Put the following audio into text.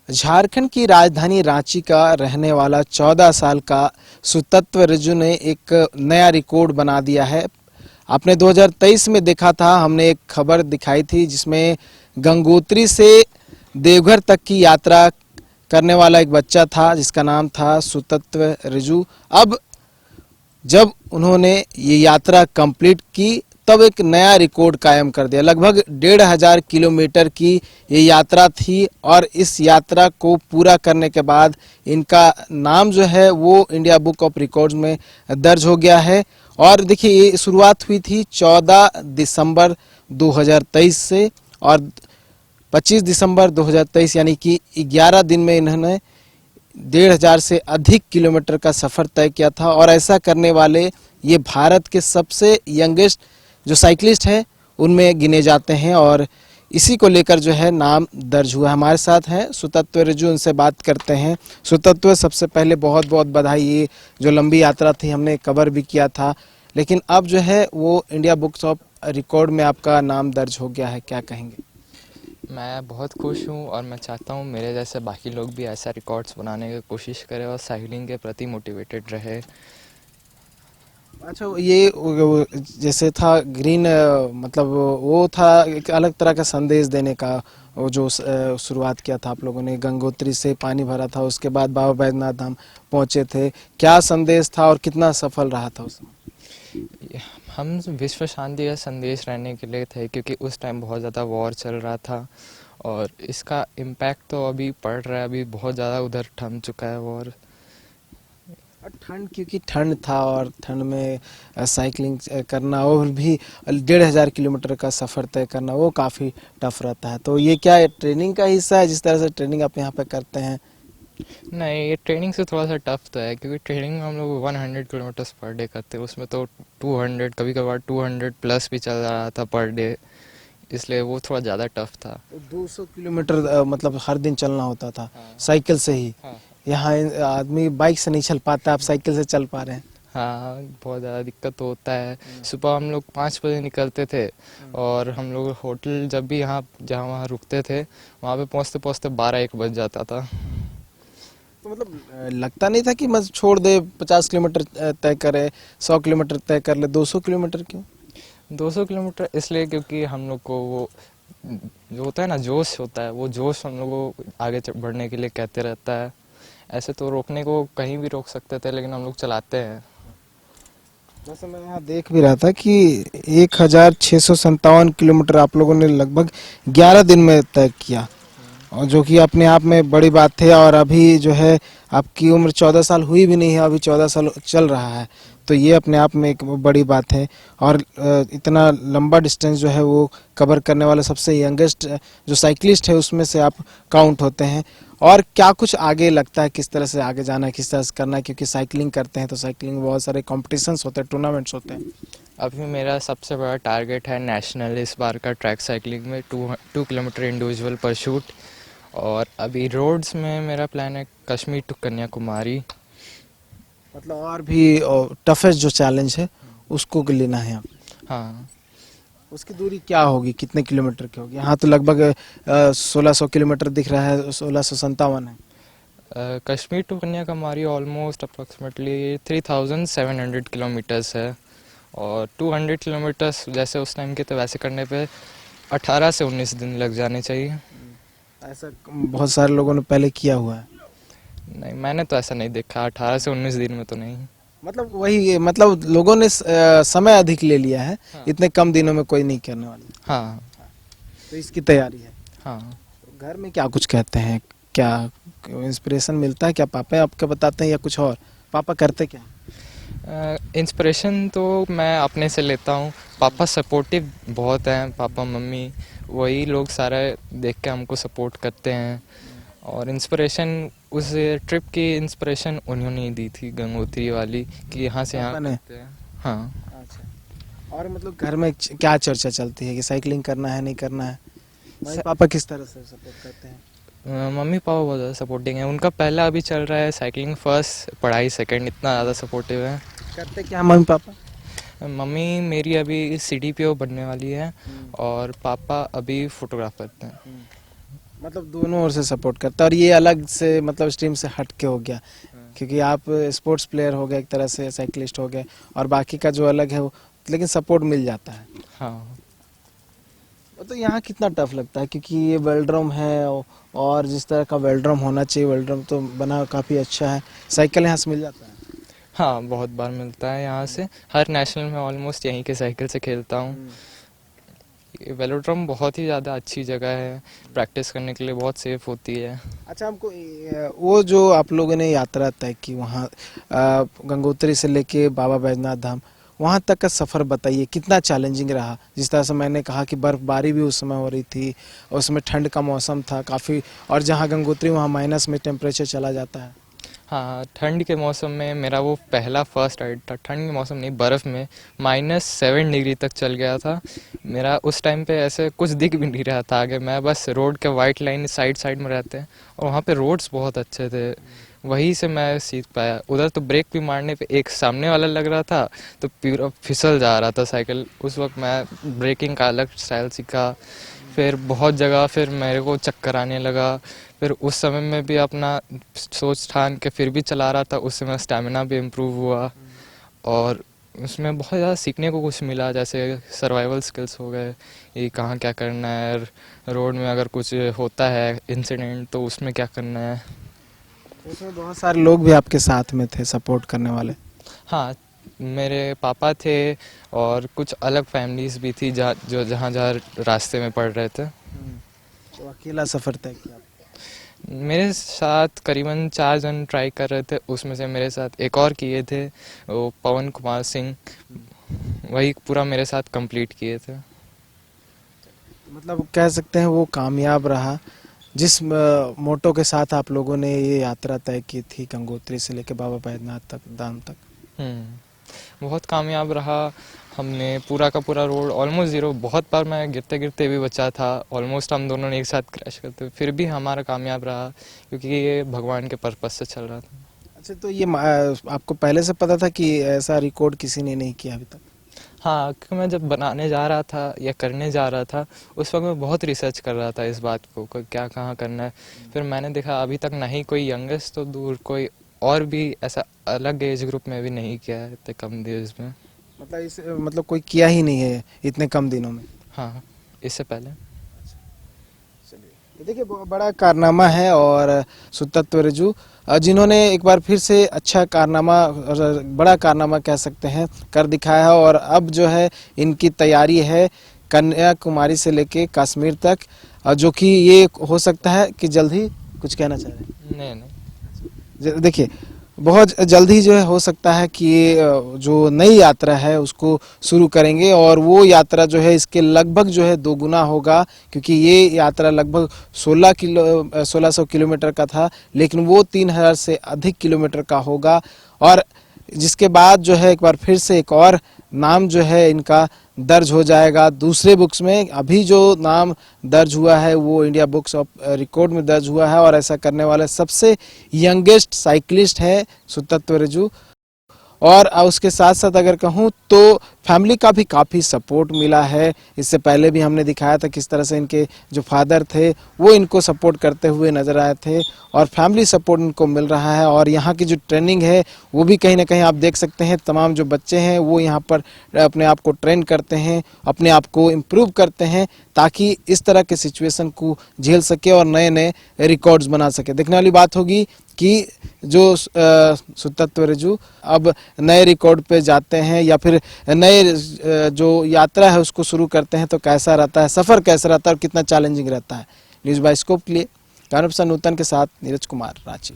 झारखंड की राजधानी रांची का रहने वाला 14 साल का सुतत्व रिजू ने एक नया रिकॉर्ड बना दिया है। आपने 2023 में देखा था, हमने एक खबर दिखाई थी जिसमें गंगोत्री से देवघर तक की यात्रा करने वाला एक बच्चा था जिसका नाम था सुतत्व रिजू। अब जब उन्होंने ये यात्रा कंप्लीट की तब एक नया रिकॉर्ड कायम कर दिया। लगभग 1500 किलोमीटर की ये यात्रा थी और इस यात्रा को पूरा करने के बाद इनका नाम जो है वो इंडिया बुक ऑफ रिकॉर्ड्स में दर्ज हो गया है। और देखिए, ये शुरुआत हुई थी 14 दिसंबर 2023 से और 25 दिसंबर 2023 यानी कि 11 दिन में इन्होंने 1500 से अधिक किलोमीटर का सफ़र तय किया था। और ऐसा करने वाले ये भारत के सबसे यंगेस्ट जो साइकिलिस्ट हैं उनमें गिने जाते हैं और इसी को लेकर जो है नाम दर्ज हुआ। हमारे साथ हैं सुतत्व रिजू, उनसे बात करते हैं। सुतत्व, सबसे पहले बहुत बहुत बधाई। ये जो लंबी यात्रा थी हमने कवर भी किया था, लेकिन अब जो है वो इंडिया बुक्स ऑफ रिकॉर्ड में आपका नाम दर्ज हो गया है, क्या कहेंगे? मैं बहुत खुश हूँ और मैं चाहता हूँ मेरे जैसे बाकी लोग भी ऐसा रिकॉर्ड्स बनाने की कोशिश करें और साइकिलिंग के प्रति मोटिवेटेड रहे। अच्छा, ये जैसे था ग्रीन, मतलब वो था एक अलग तरह का संदेश देने का, वो जो शुरुआत किया था आप लोगों ने। गंगोत्री से पानी भरा था, उसके बाद बाबा बैद्यनाथ धाम पहुंचे थे। क्या संदेश था और कितना सफल रहा था उसमें? हम विश्व शांति का संदेश रहने के लिए थे क्योंकि उस टाइम बहुत ज़्यादा वॉर चल रहा था और इसका इम्पैक्ट तो अभी पड़ रहा है। अभी बहुत ज़्यादा उधर थम चुका है वॉर। ठंड, क्योंकि ठंड था और ठंड में साइकिलिंग करना और भी 1500 किलोमीटर का सफ़र तय करना वो काफ़ी टफ रहता है। तो ये क्या ट्रेनिंग का हिस्सा है, जिस तरह से ट्रेनिंग आप यहाँ पे करते हैं? नहीं, ये ट्रेनिंग से थोड़ा सा टफ तो है क्योंकि ट्रेनिंग में हम लोग 100 किलोमीटर्स पर डे करते हैं, उसमें तो 200 कभी कभार 200 प्लस भी चल रहा था पर डे, इसलिए वो थोड़ा ज़्यादा टफ था। 200 किलोमीटर मतलब हर दिन चलना होता था? हाँ। साइकिल से ही? हाँ। यहाँ आदमी बाइक से नहीं चल पाता, आप साइकिल से चल पा रहे हैं? हाँ, बहुत ज़्यादा दिक्कत तो होता है। सुबह हम लोग 5 बजे निकलते थे और हम लोग होटल जब भी यहाँ जहाँ वहाँ रुकते थे वहाँ पे पहुँचते पहुँचते 12-1 बज जाता था। तो मतलब लगता नहीं था कि मैं छोड़ दे, 50 किलोमीटर तय करे, 100 किलोमीटर तय कर ले, 200 किलोमीटर क्यों? 200 किलोमीटर इसलिए क्योंकि हम लोग को वो जो होता है ना, जोश होता है, वो जोश हम लोग को आगे बढ़ने के लिए कहते रहता है। ऐसे तो रोकने को कहीं भी रोक सकते थे लेकिन हम लोग चलाते हैं। वैसे मैं यहाँ देख भी रहा था कि 1657 किलोमीटर आप लोगों ने लगभग 11 दिन में तय किया, और जो कि अपने आप में बड़ी बात है। और अभी जो है आपकी उम्र 14 साल हुई भी नहीं है, अभी 14 साल चल रहा है, तो ये अपने आप में एक बड़ी बात है। और इतना लंबा डिस्टेंस जो है वो कवर करने वाले सबसे यंगेस्ट जो साइकिलिस्ट है उसमें से आप काउंट होते हैं। और क्या कुछ आगे लगता है, किस तरह से आगे जाना है, किस तरह से करना है? क्योंकि साइकिलिंग करते हैं तो साइकिलिंग में बहुत सारे कॉम्पिटिशन्स होते हैं, टूर्नामेंट्स होते हैं। अभी मेरा सबसे बड़ा टारगेट है नेशनल इस बार का ट्रैक साइकिलिंग में 2 किलोमीटर इंडिविजुअल परशूट। और अभी रोड्स में मेरा प्लान है कश्मीर टू कन्याकुमारी। मतलब और भी टफेस्ट जो चैलेंज है उसको लेना है आप? हाँ। उसकी दूरी क्या होगी, कितने किलोमीटर की होगी? यहाँ तो लगभग 1600 किलोमीटर दिख रहा है, 1657 है। Kashmir to Kanyakumari almost approximately 3700 kilometres है और 200 किलोमीटर्स जैसे उस टाइम के तो वैसे करने पे 18 से 19 दिन लग जाने चाहिए। ऐसा बहुत सारे लोगों ने पहले किया हुआ है। नहीं, मैंने तो ऐसा नहीं देखा, 18 से 19 दिन में तो नहीं। मतलब वही, मतलब लोगों ने समय अधिक ले लिया है। हाँ। इतने कम दिनों में कोई नहीं करने वाला, हाँ। तो इसकी तैयारी है। हाँ। तो घर में क्या कुछ कहते हैं, क्या इंस्पिरेशन मिलता है? क्या पापा आपके बताते हैं या कुछ और? पापा करते क्या? इंस्पिरेशन तो मैं अपने से लेता हूँ। पापा सपोर्टिव बहुत हैं, पापा मम्मी वही लोग सारा देख के हमको सपोर्ट करते हैं। और इंस्पिरेशन उस ट्रिप की इंस्पिरेशन उन्होंने ही दी थी, गंगोत्री वाली, कि यहाँ से यहाँ करते हैं। हाँ। अच्छा, और मतलब घर में क्या चर्चा चलती है कि साइकिलिंग करना है नहीं करना है? मम्मी पापा किस तरह से सपोर्ट करते हैं? मम्मी पापा बहुत ज़्यादा सपोर्टिंग है। उनका पहला अभी चल रहा है साइकिलिंग फर्स्ट, पढ़ाई सेकंड, इतना ज़्यादा सपोर्टिव है। करते क्या मम्मी पापा? मम्मी मेरी अभी CDPO बनने वाली है और पापा अभी फोटोग्राफर हैं। मतलब दोनों ओर से सपोर्ट करता है, और ये अलग से मतलब स्ट्रीम से हट के हो गया, क्योंकि आप स्पोर्ट्स प्लेयर हो गए एक तरह से, साइकिलिस्ट हो गए, और बाकी का जो अलग है वो, लेकिन सपोर्ट मिल जाता है। हाँ। तो यहाँ कितना टफ लगता है, क्योंकि ये वेल्ड्रम है और जिस तरह का वेल्ड्रम होना चाहिए, वेल्ड्रम तो बना काफ़ी अच्छा है, साइकिल यहाँ से मिल जाता है। हाँ, बहुत बार मिलता है यहाँ से, हर नेशनल में ऑलमोस्ट यहीं के साइकिल से खेलता हूँ। ये वेलोड्रम बहुत ही ज़्यादा अच्छी जगह है, प्रैक्टिस करने के लिए बहुत सेफ होती है। अच्छा, हमको वो जो आप लोगों ने यात्रा तय की वहाँ गंगोत्री से लेके बाबा बैजनाथ धाम, वहाँ तक का सफ़र बताइए, कितना चैलेंजिंग रहा। जिस तरह से मैंने कहा कि बर्फ़बारी भी उस समय हो रही थी, उसमें ठंड का मौसम था काफ़ी, और जहाँ गंगोत्री वहाँ माइनस में टेम्परेचर चला जाता है। हाँ, ठंड के मौसम में मेरा वो पहला फर्स्ट राइड था, ठंड के मौसम नहीं, बर्फ़ में -7 डिग्री तक चल गया था मेरा। उस टाइम पे ऐसे कुछ दिख भी नहीं रहा था आगे, मैं बस रोड के वाइट लाइन साइड साइड में रहते हैं, और वहाँ पे रोड्स बहुत अच्छे थे, वहीं से मैं सीख पाया। उधर तो ब्रेक भी मारने पे एक सामने वाला लग रहा था तो पूरा फिसल जा रहा था साइकिल, उस वक्त मैं ब्रेकिंग का अलग स्टाइल सीखा। फिर बहुत जगह फिर मेरे को चक्कर आने लगा, फिर उस समय में भी अपना सोच ठान के फिर भी चला रहा था, उससे मेरा स्टैमिना भी इम्प्रूव हुआ, और उसमें बहुत ज़्यादा सीखने को कुछ मिला, जैसे सर्वाइवल स्किल्स हो गए, ये कहाँ क्या करना है, रोड में अगर कुछ होता है इंसिडेंट तो उसमें क्या करना है। उसमें बहुत सारे लोग भी आपके साथ में थे सपोर्ट करने वाले। हाँ, मेरे पापा थे और कुछ अलग फैमिलीज भी थी जहाँ जहाँ रास्ते में पड़ रहे थे। तो अकेला सफ़र तय किया? मेरे साथ करीबन 4 जन ट्राई कर रहे थे, उसमें से मेरे साथ एक और किए थे, वो पवन कुमार सिंह, वही पूरा मेरे साथ कंप्लीट किए थे। मतलब कह सकते हैं वो कामयाब रहा, जिस मोटो के साथ आप लोगों ने ये यात्रा तय की थी गंगोत्री से लेकर बाबा बैद्यनाथ तक, धाम तक। बहुत कामयाब रहा। हमने पूरा का पूरा रोड ऑलमोस्ट ज़ीरो, बहुत बार मैं गिरते गिरते भी बचा था, ऑलमोस्ट हम दोनों ने एक साथ क्रैश करते, फिर भी हमारा कामयाब रहा, क्योंकि ये भगवान के पर्पस से चल रहा था। अच्छा, तो ये आपको पहले से पता था कि ऐसा रिकॉर्ड किसी ने नहीं किया अभी तक? हाँ, क्योंकि मैं जब बनाने जा रहा था या करने जा रहा था, उस वक्त मैं बहुत रिसर्च कर रहा था इस बात को क्या कहाँ करना है। फिर मैंने देखा अभी तक नहीं कोई यंगेस्ट तो दूर, कोई और भी ऐसा अलग एज ग्रुप में भी नहीं किया है इतने कम एज में। मतलब कोई किया ही नहीं है इतने कम दिनों में? हाँ, इससे पहले। तो देखिए, बड़ा कारनामा है, और सुतत्व रज्जू जिन्होंने एक बार फिर से अच्छा कारनामा, बड़ा कारनामा कह सकते हैं, कर दिखाया है, और अब जो है इनकी तैयारी है कन्याकुमारी से लेके कश्मीर तक, जो कि ये हो सकता है कि जल्द ही कुछ कहना चाह रहे हैं। नहीं। देखिए, बहुत जल्द ही जो है हो सकता है कि ये जो नई यात्रा है उसको शुरू करेंगे, और वो यात्रा जो है इसके लगभग जो है 2 गुना होगा, क्योंकि ये यात्रा लगभग 1600 किलोमीटर का था, लेकिन वो 3000 से अधिक किलोमीटर का होगा, और जिसके बाद जो है एक बार फिर से एक और नाम जो है इनका दर्ज हो जाएगा दूसरे बुक्स में। अभी जो नाम दर्ज हुआ है वो इंडिया बुक्स ऑफ रिकॉर्ड में दर्ज हुआ है, और ऐसा करने वाला सबसे यंगेस्ट साइकिलिस्ट है सुतत्व रज्जू। और उसके साथ साथ अगर कहूँ तो फैमिली का भी काफ़ी सपोर्ट मिला है। इससे पहले भी हमने दिखाया था किस तरह से इनके जो फादर थे वो इनको सपोर्ट करते हुए नज़र आए थे, और फैमिली सपोर्ट इनको मिल रहा है। और यहाँ की जो ट्रेनिंग है वो भी कहीं ना कहीं आप देख सकते हैं, तमाम जो बच्चे हैं वो यहाँ पर अपने आप को ट्रेन करते हैं, अपने आप को इम्प्रूव करते हैं, ताकि इस तरह के सिचुएशन को झेल सके और नए नए रिकॉर्ड्स बना सके। देखने वाली बात होगी कि जो सुतत्व रज्जू अब नए रिकॉर्ड पे जाते हैं या फिर नए जो यात्रा है उसको शुरू करते हैं, तो कैसा रहता है, सफ़र कैसा रहता है और कितना चैलेंजिंग रहता है। न्यूज़ बाय स्कोप के लिए कानून नूतन के साथ नीरज कुमार, रांची।